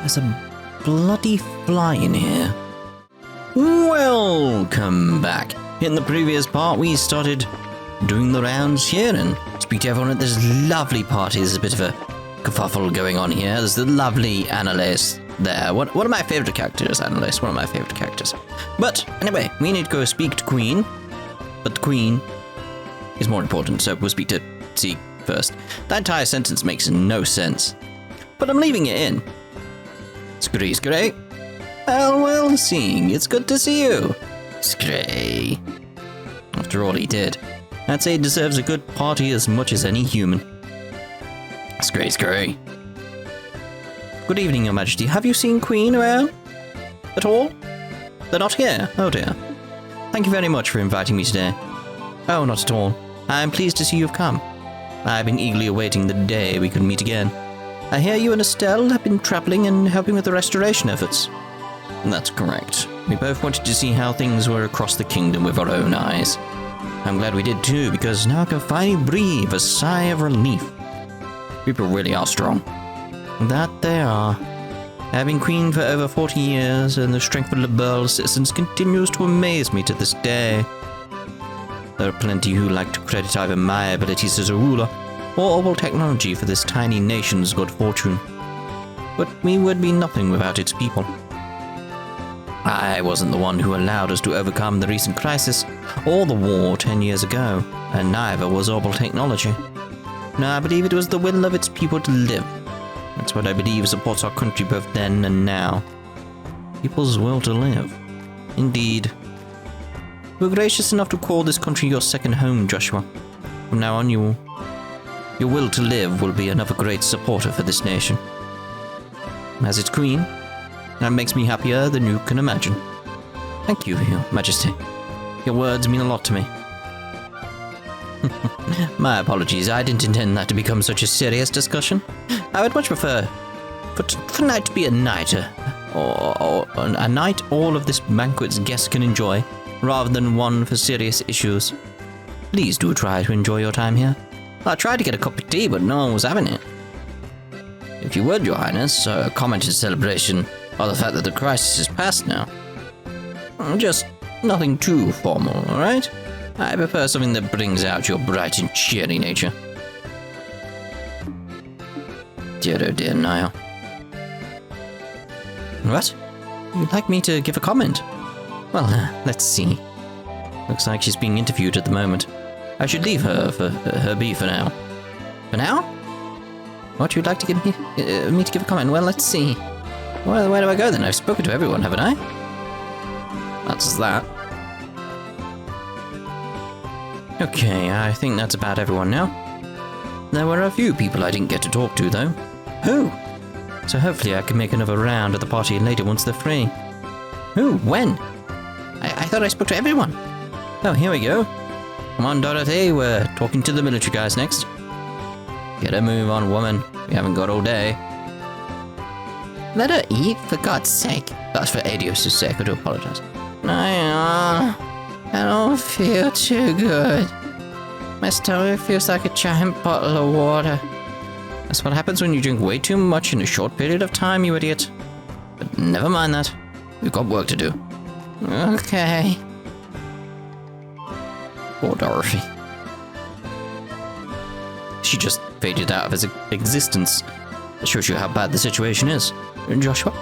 There's a bloody fly in here. Welcome back. In the previous part, we started doing the rounds here and speak to everyone at this lovely party. There's a bit of a kerfuffle going on here. There's the lovely Annalise there. One of my favourite characters, Annalise. One of my favourite characters. But anyway, we need to go speak to Queen. But the Queen is more important, so we'll speak to C first. That entire sentence makes no sense. But I'm leaving it in. Scree. Well, seeing, it's good to see you. Scree. After all he did, I'd say he deserves a good party as much as any human. Scree. Good evening, Your Majesty. Have you seen Queen around? At all? They're not here? Oh dear. Thank you very much for inviting me today. Oh, not at all. I'm pleased to see you've come. I've been eagerly awaiting the day we could meet again. I hear you and Estelle have been travelling and helping with the restoration efforts. That's correct. We both wanted to see how things were across the kingdom with our own eyes. I'm glad we did too, because now I can finally breathe a sigh of relief. People really are strong. That they are. Having Queen for over 40 years, and the strength of Liberl citizens continues to amaze me to this day. There are plenty who like to credit either my abilities as a ruler, or Ohhh technology for this tiny nation's good fortune. But we would be nothing without its people. I wasn't the one who allowed us to overcome the recent crisis, or the war 10 years ago, and neither was Ohhh technology. No, I believe it was the will of its people to live. That's what I believe supports our country both then and now. People's will to live. Indeed. You were gracious enough to call this country your second home, Joshua. From now on, your will to live will be another great supporter for this nation. As its queen, that makes me happier than you can imagine. Thank you, Your Majesty. Your words mean a lot to me. My apologies, I didn't intend that to become such a serious discussion. I would much prefer for tonight to be a night, or a night all of this banquet's guests can enjoy, rather than one for serious issues. Please do try to enjoy your time here. I tried to get a cup of tea, but no one was having it. If you would, Your Highness, a commented celebration of the fact that the crisis is past now. Just nothing too formal, alright? I prefer something that brings out your bright and cheery nature. Dear oh dear, Niall. What? You'd like me to give a comment? Well, let's see. Looks like she's being interviewed at the moment. I should leave her for her be for now. For now? What, you'd like to give me to give a comment? Well, let's see. Well, where do I go then? I've spoken to everyone, haven't I? That's that. Okay, I think that's about everyone now. There were a few people I didn't get to talk to, though. Who? So hopefully I can make another round at the party later once they're free. Who? When? I thought I spoke to everyone. Oh, here we go. Come on, Dorothy, we're talking to the military guys next. Get a move on, woman. We haven't got all day. Let her eat, for God's sake. That's for Adios' sake, I do apologize. I don't feel too good. My stomach feels like a giant bottle of water. That's what happens when you drink way too much in a short period of time, you idiot. But never mind that. We've got work to do. Okay. Poor Dorothy. She just faded out of his existence. That shows you how bad the situation is. Joshua?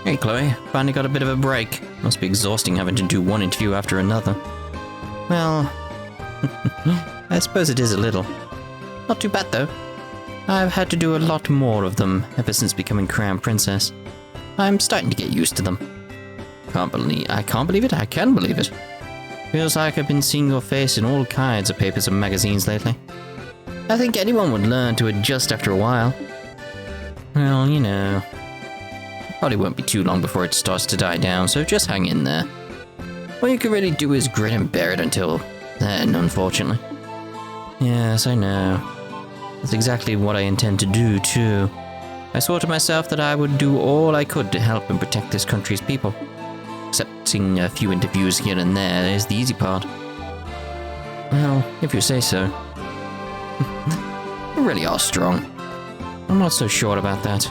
Hey, Kloe. Finally got a bit of a break. Must be exhausting having to do one interview after another. Well, I suppose it is a little. Not too bad, though. I've had to do a lot more of them ever since becoming Crown Princess. I'm starting to get used to them. I can't believe it. I can believe it. Feels like I've been seeing your face in all kinds of papers and magazines lately. I think anyone would learn to adjust after a while. Well, you know. Probably won't be too long before it starts to die down, so just hang in there. All you can really do is grin and bear it until then, unfortunately. Yes, I know. That's exactly what I intend to do, too. I swore to myself that I would do all I could to help and protect this country's people. Accepting a few interviews here and there is the easy part. Well, if you say so. You really are strong. I'm not so sure about that.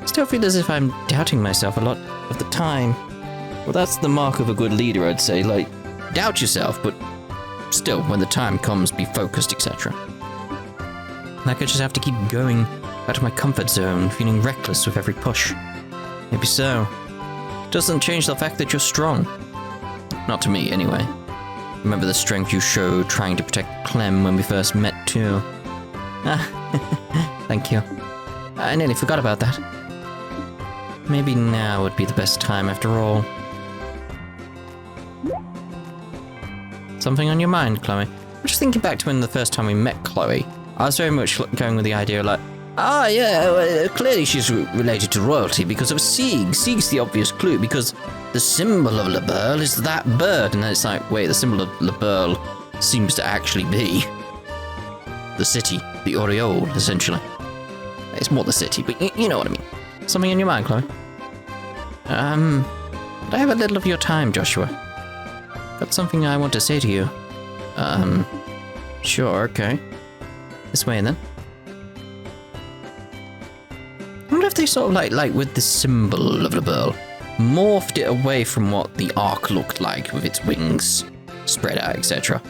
Still feel as if I'm doubting myself a lot of the time. Well, that's the mark of a good leader, I'd say. Like, doubt yourself, but still, when the time comes, be focused, etc. Like I just have to keep going out of my comfort zone, feeling reckless with every push. Maybe so. Doesn't change the fact that you're strong. Not to me, anyway. Remember the strength you showed trying to protect Clem when we first met, too. Ah, thank you. I nearly forgot about that. Maybe now would be the best time after all. Something on your mind, Kloe? I'm just thinking back to when the first time we met Kloe. I was very much going with the idea like, clearly she's related to royalty because of Sieg. Sieg's the obvious clue because the symbol of Liberl is that bird. And then it's like, wait, the symbol of Liberl seems to actually be the city, the aureole, essentially. It's more the city, but you know what I mean. Something in your mind, Kloe? Could I have a little of your time, Joshua? Got something I want to say to you. Sure, okay. This way, then. I wonder if they sort of like with the symbol of Liberl, morphed it away from what the ark looked like with its wings spread out, etc.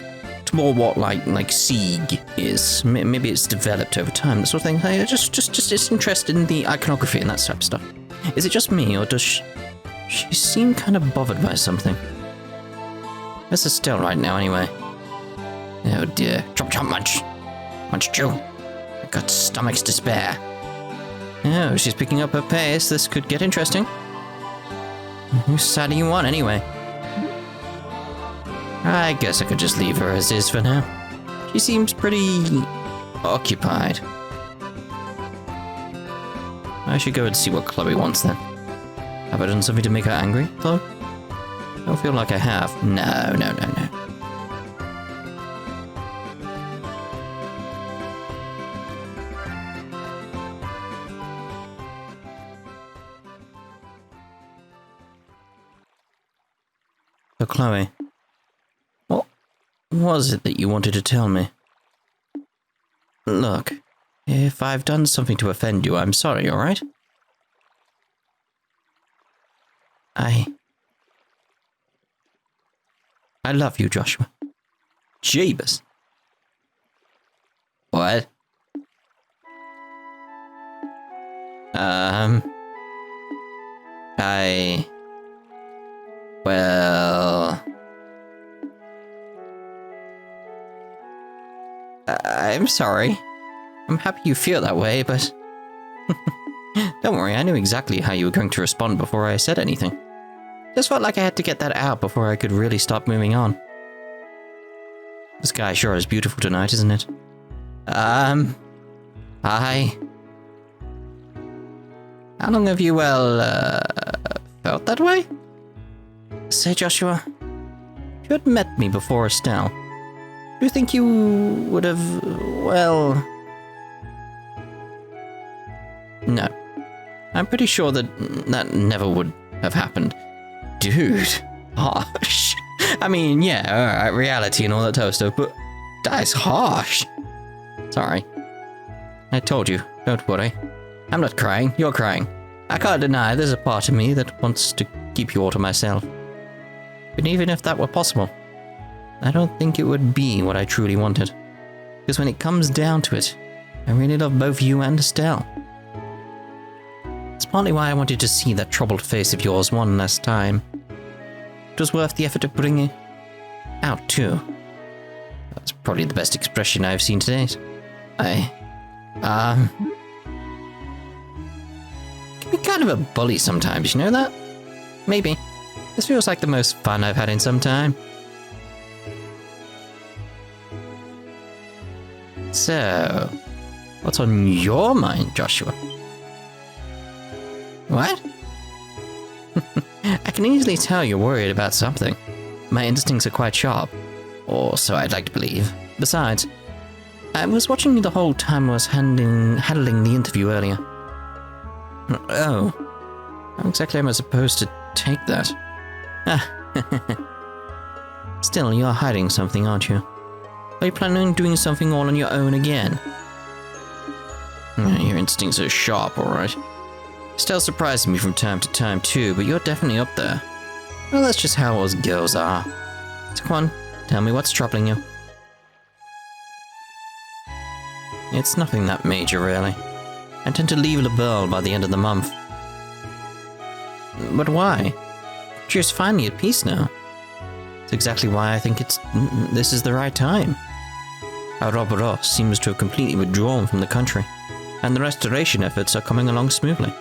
to more what like Sieg is. Maybe it's developed over time, that sort of thing. Hey, just interested in the iconography and that type of stuff. Is it just me, or does she seem kind of bothered by something? This is still right now, anyway. Oh dear. Chomp, munch. Munch, chew. I've got stomachs to spare. Oh, she's picking up her pace. This could get interesting. Whose side do you want, anyway? I guess I could just leave her as is for now. She seems pretty occupied. I should go and see what Kloe wants then. Have I done something to make her angry, Kloe? I don't feel like I have. No. So, Kloe, what was it that you wanted to tell me? Look, if I've done something to offend you, I'm sorry, alright? I love you, Joshua. Jeebus. What? Well... I'm sorry. I'm happy you feel that way, but... Don't worry, I knew exactly how you were going to respond before I said anything. Just felt like I had to get that out before I could really stop moving on. The sky sure is beautiful tonight, isn't it? How long have you, felt that way? Say, Joshua, if you had met me before Estelle, do you think you would have, No. I'm pretty sure that never would have happened. Dude, harsh. I mean, yeah, alright, reality and all that type of stuff, but that is harsh. Sorry. I told you, don't worry. I'm not crying, you're crying. I can't deny there's a part of me that wants to keep you all to myself. But even if that were possible, I don't think it would be what I truly wanted. Because when it comes down to it, I really love both you and Estelle. It's partly why I wanted to see that troubled face of yours one last time. It was worth the effort of putting it out, too. That's probably the best expression I've seen to date. Can be kind of a bully sometimes, you know that? Maybe. This feels like the most fun I've had in some time. So, what's on your mind, Joshua? What? I can easily tell you're worried about something. My instincts are quite sharp. Or so I'd like to believe. Besides, I was watching you the whole time I was handling the interview earlier. Oh. How exactly am I supposed to take that? Ah. Still, you're hiding something, aren't you? Are you planning on doing something all on your own again? Your instincts are sharp, alright. Still surprises me from time to time too, but you're definitely up there. Well, that's just how us girls are. So come on, tell me what's troubling you. It's nothing that major, really. I intend to leave Liberl by the end of the month. But why? You're just finally at peace now. It's exactly why I think this is the right time. Our Rob Ross seems to have completely withdrawn from the country, and the restoration efforts are coming along smoothly.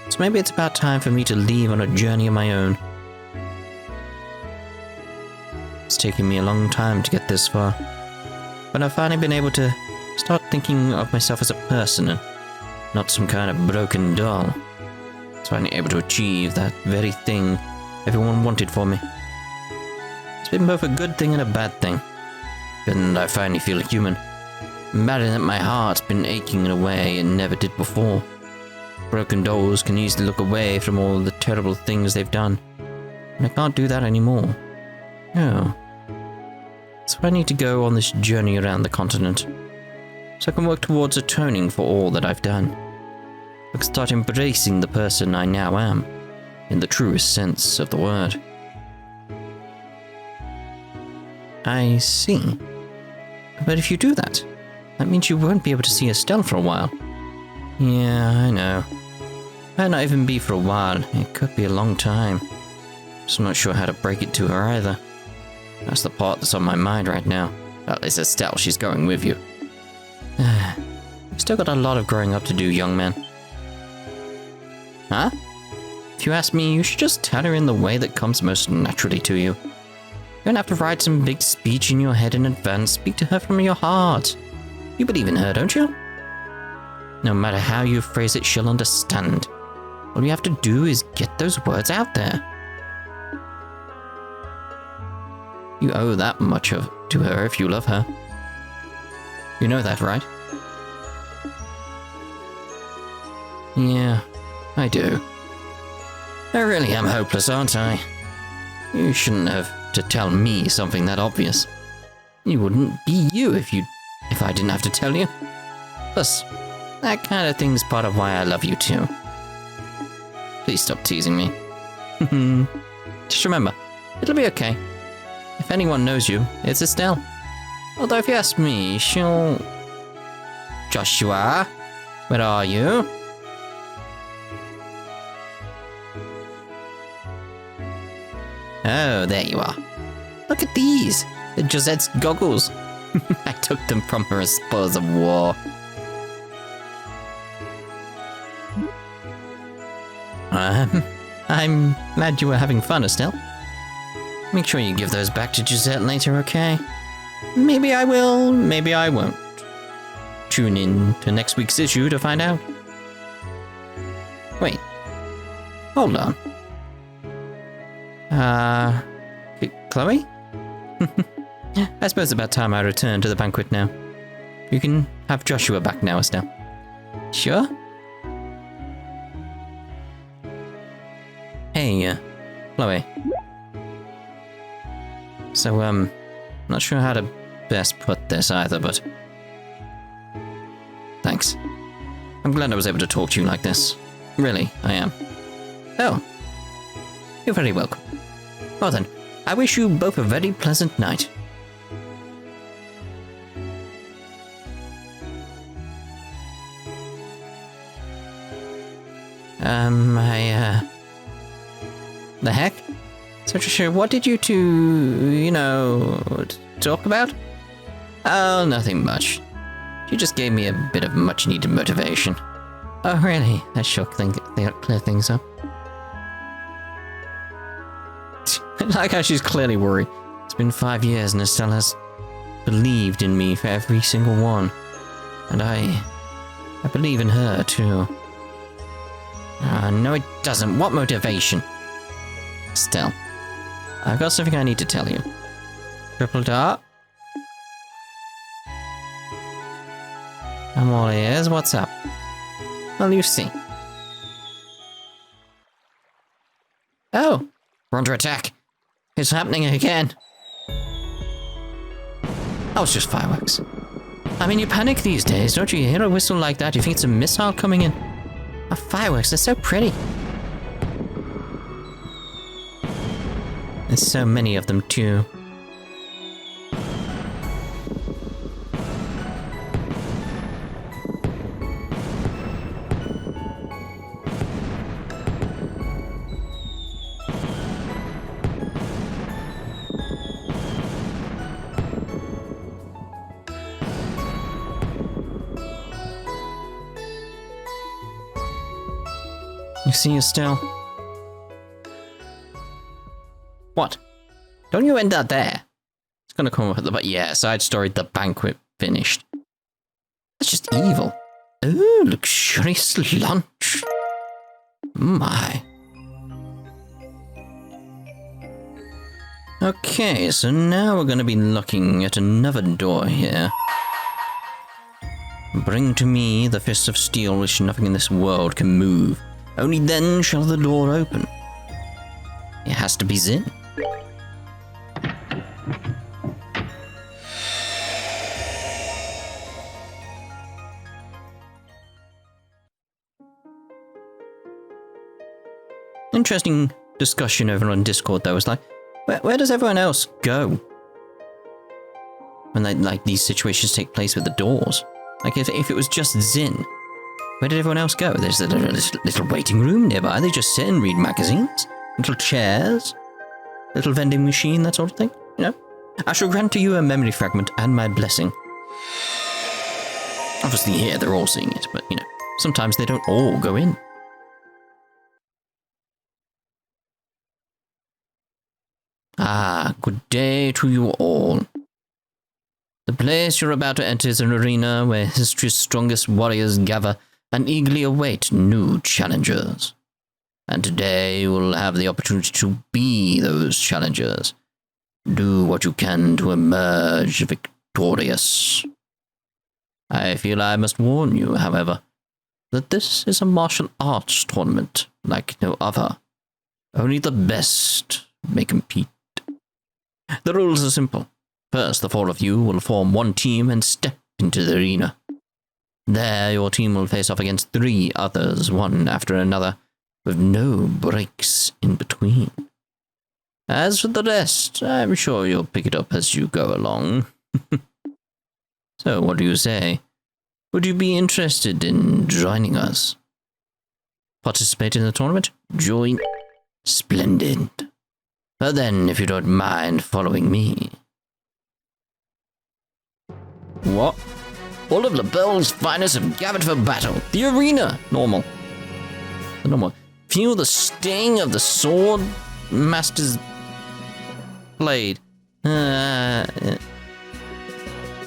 So maybe it's about time for me to leave on a journey of my own. It's taken me a long time to get this far, but I've finally been able to start thinking of myself as a person and not some kind of broken doll. It's finally able to achieve that very thing everyone wanted for me. It's been both a good thing and a bad thing. Good that I finally feel human. Bad that my heart's been aching in a way it never did before. Broken dolls can easily look away from all the terrible things they've done, and I can't do that anymore. No. So I need to go on this journey around the continent, so I can work towards atoning for all that I've done. I can start embracing the person I now am, in the truest sense of the word. I see. But if you do that, that means you won't be able to see Estelle for a while. Yeah, I know. Might not even be for a while. It could be a long time. Just not sure how to break it to her either. That's the part that's on my mind right now. At least Estelle, she's going with you. You've still got a lot of growing up to do, young man. Huh? If you ask me, you should just tell her in the way that comes most naturally to you. You don't have to write some big speech in your head in advance. Speak to her from your heart. You believe in her, don't you? No matter how you phrase it, she'll understand. All you have to do is get those words out there. You owe that much to her if you love her. You know that, right? Yeah, I do. I really am hopeless, aren't I? You shouldn't have to tell me something that obvious. You wouldn't be you if I didn't have to tell you. Plus, that kind of thing's part of why I love you too. Please stop teasing me. Just remember, it'll be okay. If anyone knows you, it's Estelle. Although if you ask me, she'll... Joshua, where are you? Oh, there you are. Look at these. They're Josette's goggles. I took them from her as spoils of war. I'm glad you were having fun, Estelle. Make sure you give those back to Josette later, okay? Maybe I will, maybe I won't. Tune in to next week's issue to find out. Wait. Hold on. Kloe? I suppose it's about time I return to the banquet now. You can have Joshua back now, Estelle. Sure? Hey, Kloe. So, not sure how to best put this either, but... Thanks. I'm glad I was able to talk to you like this. Really, I am. Oh. You're very welcome. Well then, I wish you both a very pleasant night. The heck? So, Trisha, what did you two, talk about? Oh, nothing much. She just gave me a bit of much-needed motivation. Oh, really? That sure clear things up. I like how she's clearly worried. It's been 5 years and Estelle has believed in me for every single one. And I believe in her, too. No it doesn't. What motivation? Estelle, I've got something I need to tell you. Triple dot. I'm all ears. What's up? Well, you see. Oh, we're under attack. It's happening again. That was just fireworks. I mean, you panic these days, don't you? You hear a whistle like that, you think it's a missile coming in. Oh, fireworks, they're so pretty. There's so many of them, too. You see you still? What? Don't you end that there? It's gonna come up at the back. Yeah, side story, the banquet finished. That's just evil. Ooh, luxurious lunch. My. Okay, so now we're gonna be looking at another door here. Bring to me the fist of steel which nothing in this world can move. Only then shall the door open. It has to be Zin. Interesting discussion over on Discord though. It's like, where does everyone else go when like these situations take place with the doors? Like if it was just Zin, where did everyone else go? There's a little waiting room nearby. They just sit and read magazines. Little chairs. Little vending machine, that sort of thing. You know? I shall grant to you a memory fragment and my blessing. Obviously here they're all seeing it, but you know, sometimes they don't all go in. Ah, good day to you all. The place you're about to enter is an arena where history's strongest warriors gather and eagerly await new challengers. And today you will have the opportunity to be those challengers. Do what you can to emerge victorious. I feel I must warn you, however, that this is a martial arts tournament like no other. Only the best may compete. The rules are simple. First, the four of you will form one team and step into the arena. There, your team will face off against 3 others, one after another, with no breaks in between. As for the rest, I'm sure you'll pick it up as you go along. So, what do you say? Would you be interested in joining us? Participate in the tournament? Join? Splendid. But then, if you don't mind following me. What? All of Liberl's finest have gathered for battle. The arena. Normal. The normal. Feel the sting of the sword master's blade.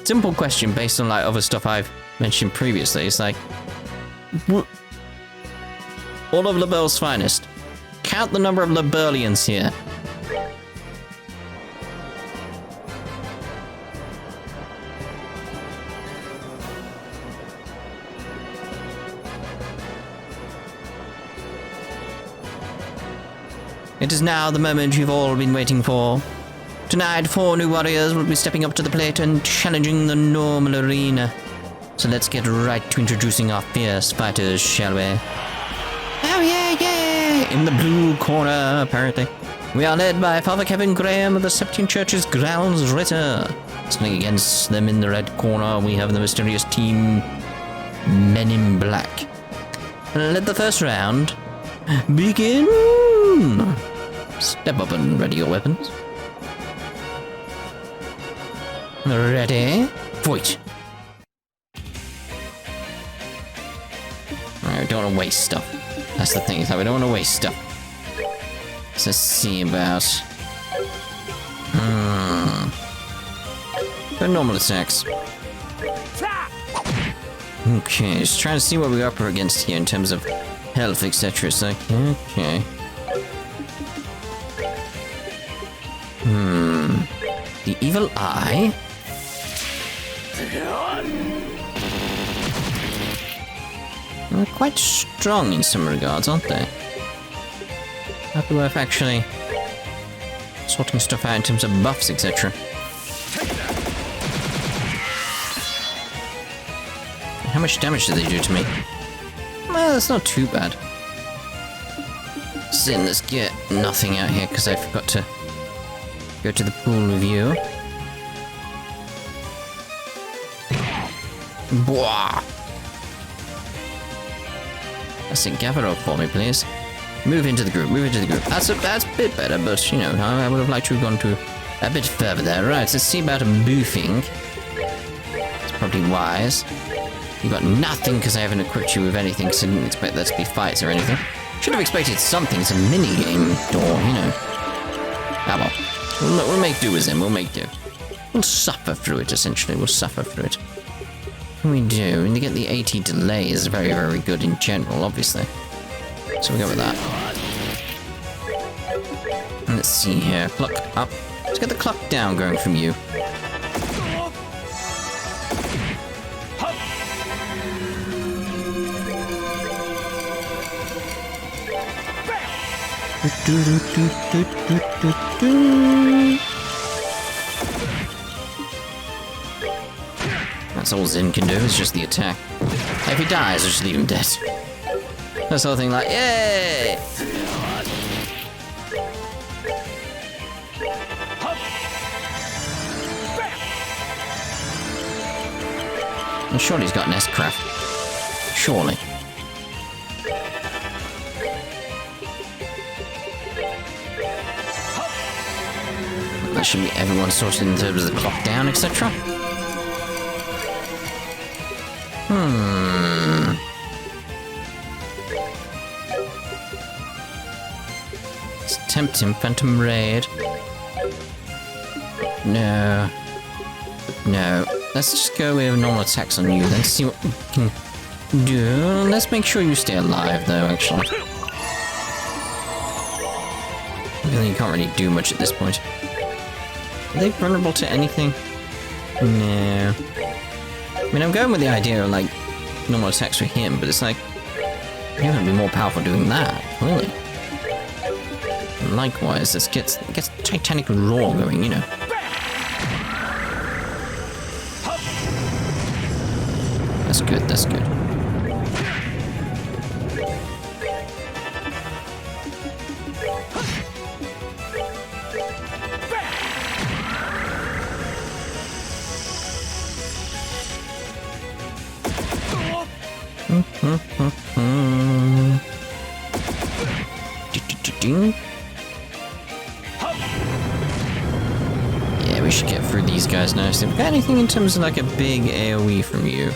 Simple question based on like other stuff I've mentioned previously. It's like, all of Liberl's finest. Count the number of Liberlians here. It is now the moment you've all been waiting for. Tonight, 4 new warriors will be stepping up to the plate and challenging the normal arena. So let's get right to introducing our fierce fighters, shall we? Oh yeah, yeah! In the blue corner, apparently. We are led by Father Kevin Graham of the Septine Church's Grounds Ritter. Standing against them in the red corner, we have the mysterious team Men in Black. Let the first round begin! Step up and ready your weapons. Ready? Fight! Alright, we don't want to waste stuff. That's the thing, is that we don't want to waste stuff. So let's see about... Go normal attacks. Okay, just trying to see what we're up against here in terms of health, etc. So, okay. The Evil Eye. They're quite strong in some regards, aren't they? Might be worth actually sorting stuff out in terms of buffs, etc. How much damage did they do to me? Well, that's not too bad. Sin, let's get nothing out here because I forgot to go to the pool with you. Bwah! That's it, gather up for me, please. Move into the group, move into the group. That's a bit better, but, you know, I would have liked to have gone to a bit further there. Right, let's see about a boofing. It's probably wise. You got nothing because I haven't equipped you with anything, because I didn't expect there to be fights or anything. Should have expected something. It's a mini-game door, you know. Ah well. We'll make do with him, we'll make do. We'll suffer through it, essentially. We'll suffer through it. What can we do? And to get the 80 delay is very, very good in general, obviously. So we'll go with that. And let's see here. Clock up. Let's get the clock down going from you. That's all Zin can do, is just the attack. If he dies, I'll just leave him dead. That's the whole thing, like, yay! And surely he's got an S-craft. Surely. That should be everyone sorted in terms of the clock down, etc. Let's tempt him, Phantom Raid. No. No. Let's just go with normal attacks on you, then see what we can do. Let's make sure you stay alive, though, actually. Really, you can't really do much at this point. Are they vulnerable to anything? No. I mean, I'm going with the idea of, like, normal attacks for him, but it's like, you're going to be more powerful doing that, clearly. And likewise, this gets Titanic Roar going, you know. That's good, that's good. Yeah, we should get through these guys now. So, have we got anything in terms of like a big AoE from you?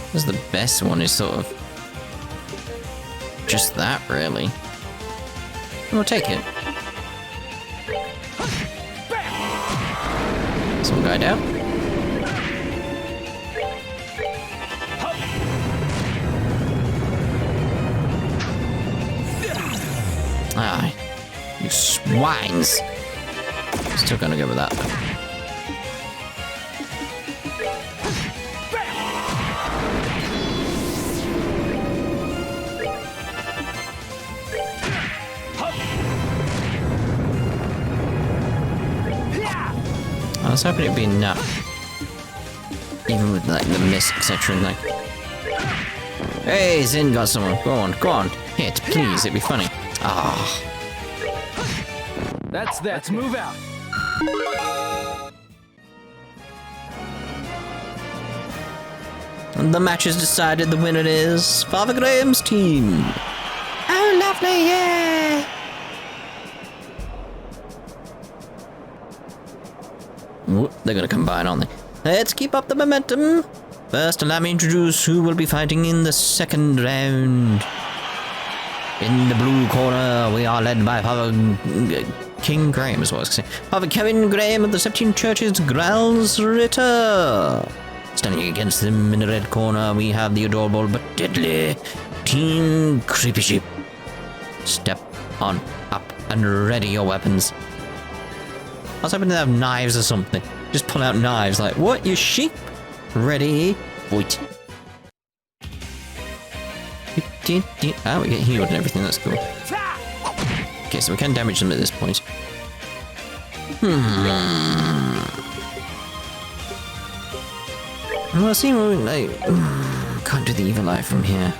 Because the best one is sort of just that, really. We'll take it. Some guy down. Ah, you swines. Still gonna go with that, though. I was hoping it'd be enough. Even with, like, the miss, etc. Like, hey, Zin got someone. Go on. Hit, please. It'd be funny. Ah. That's that. Let's move out. And the match is decided. The winner is Father Graham's team. Oh, lovely, yeah. Ooh, they're gonna combine, aren't they? Let's keep up the momentum. First, allow me to introduce who will be fighting in the second round. In the blue corner, we are led by Father King Graham, is what I was going to say. Father Kevin Graham of the 17 Churches, Growls Ritter. Standing against them in the red corner, we have the adorable but deadly Team Creepy Sheep. Step on up and ready your weapons. I was hoping to have knives or something. Just pull out knives like, what, you sheep? Ready, wait. Oh, we get healed and everything, that's cool. Okay, so we can damage them at this point. Well, see, like, can't do the evil eye from here.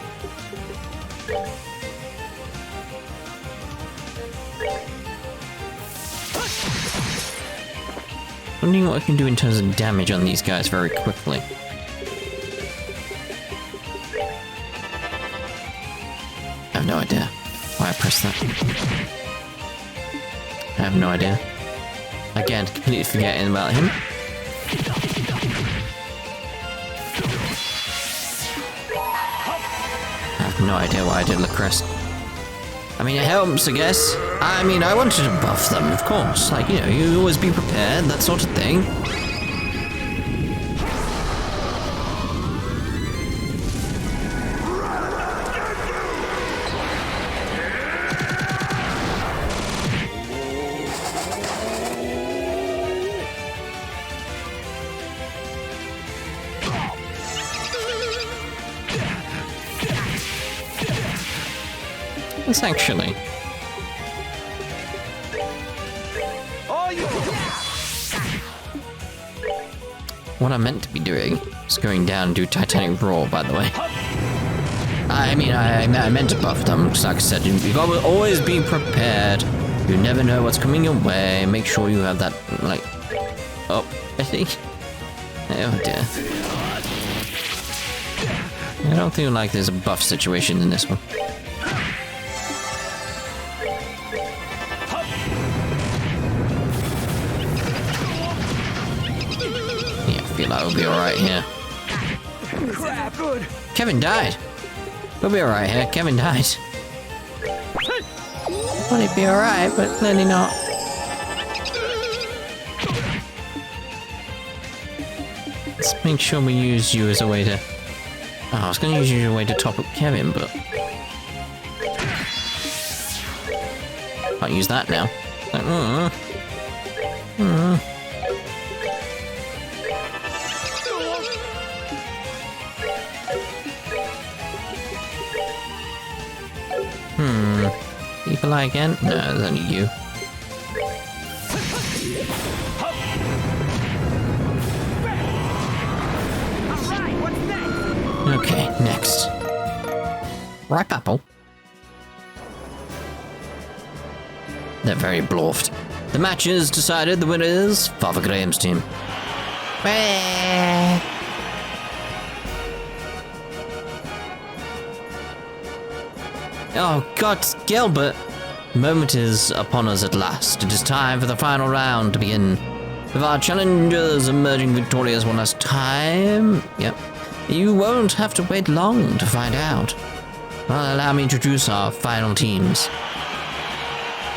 Wondering what I can do in terms of damage on these guys very quickly. I have no idea why I pressed that. I have no idea. Again, completely forgetting about him. I have no idea why I did Lacrest. I mean, it helps, I guess. I mean, I wanted to buff them, of course. Like, you know, you always be prepared, that sort of thing. It's actually... What I meant to be doing is going down and do Titanic Roar, by the way. I mean, I meant to buff them, because like I said, you've got to always be prepared. You never know what's coming your way. Make sure you have that, like... Oh, I think... Oh dear. I don't feel like there's a buff situation in this one. I'll be alright here. Kevin died. We'll be alright here. Kevin died. Well, he'd be alright, but clearly not. Let's make sure we use you as a way to... Oh, I was going to use you as a way to top up Kevin, but... Can't use that now. Like, Evil eye again? No, it's only you. Okay, next. Ripe apple. They're very bluffed. The match is decided. The winner is Father Graham's team. Oh God, Gilbert! The moment is upon us at last. It is time for the final round to begin. With our challengers emerging victorious one last time. Yep. You won't have to wait long to find out. Well, allow me to introduce our final teams.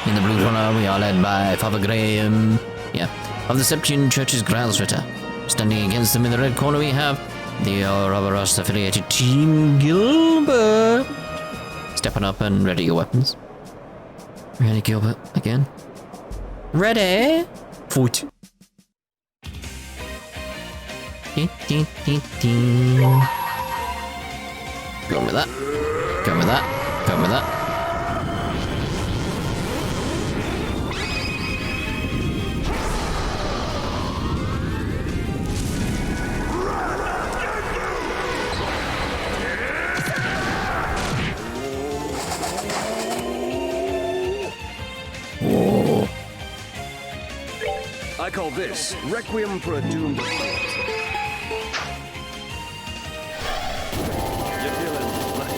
In the blue corner, we are led by Father Graham. Yep. Of the Septian Church's Gralsritter. Standing against them in the red corner, we have the Ouroboros affiliated team Gilbert. Stepping up and ready your weapons. Ready, Gilbert, again. Ready? Foot. Going with that. Going with that. Going with that. I call this Requiem for a Doomed. You're feeling like...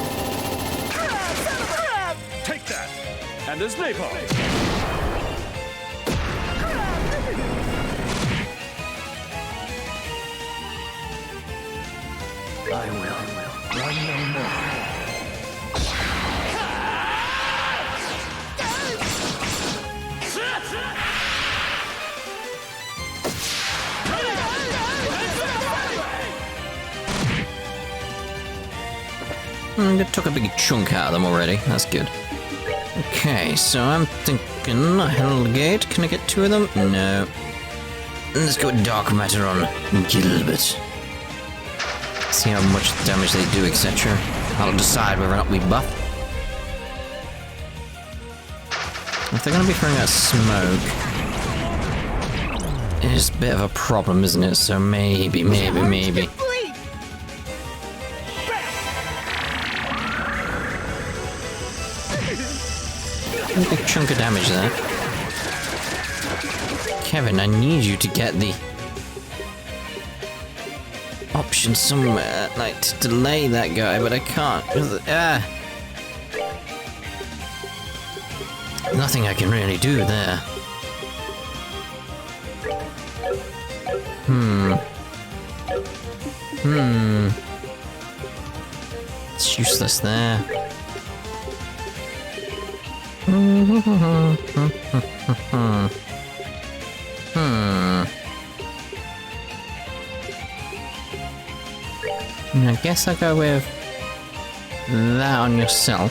Take that! And there's napalm! I will. Run no more. It took a big chunk out of them already. That's good. Okay, so I'm thinking Hellgate. Can I get two of them? No. Let's go with Dark Matter on Gilbert. See how much damage they do, etc. I'll decide whether or not we buff. If they're going to be throwing out smoke, it's a bit of a problem, isn't it? So maybe. A big chunk of damage there. Kevin, I need you to get the option somewhere, like to delay that guy, but I can't. Nothing I can really do there. It's useless there. I guess I'll go with that on yourself.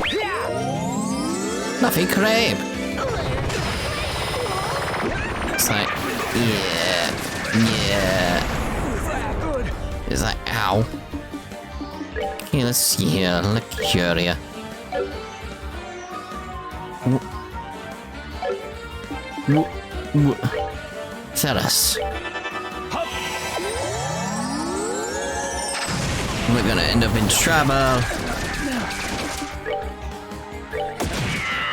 Fluffy crepe! It's like, yeah. It's like, ow. Okay, let's see here. Licuria. Theros. We're gonna end up in trouble.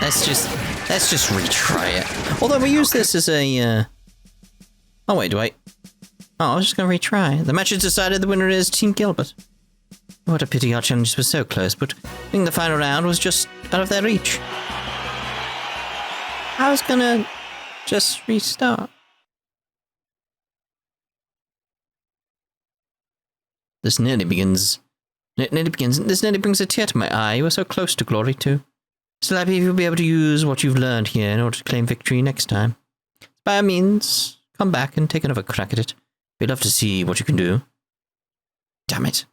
Let's just retry it. Although we use this as a oh wait, Oh, I was just gonna retry. The match is decided, the winner is Team Gilbert. What a pity our challenges were so close, but I think the final round was just out of their reach. I was gonna just restart. This nearly brings a tear to my eye. You were so close to glory too. Still happy if you'll be able to use what you've learned here in order to claim victory next time. By all means, come back and take another crack at it. We'd love to see what you can do. Damn it.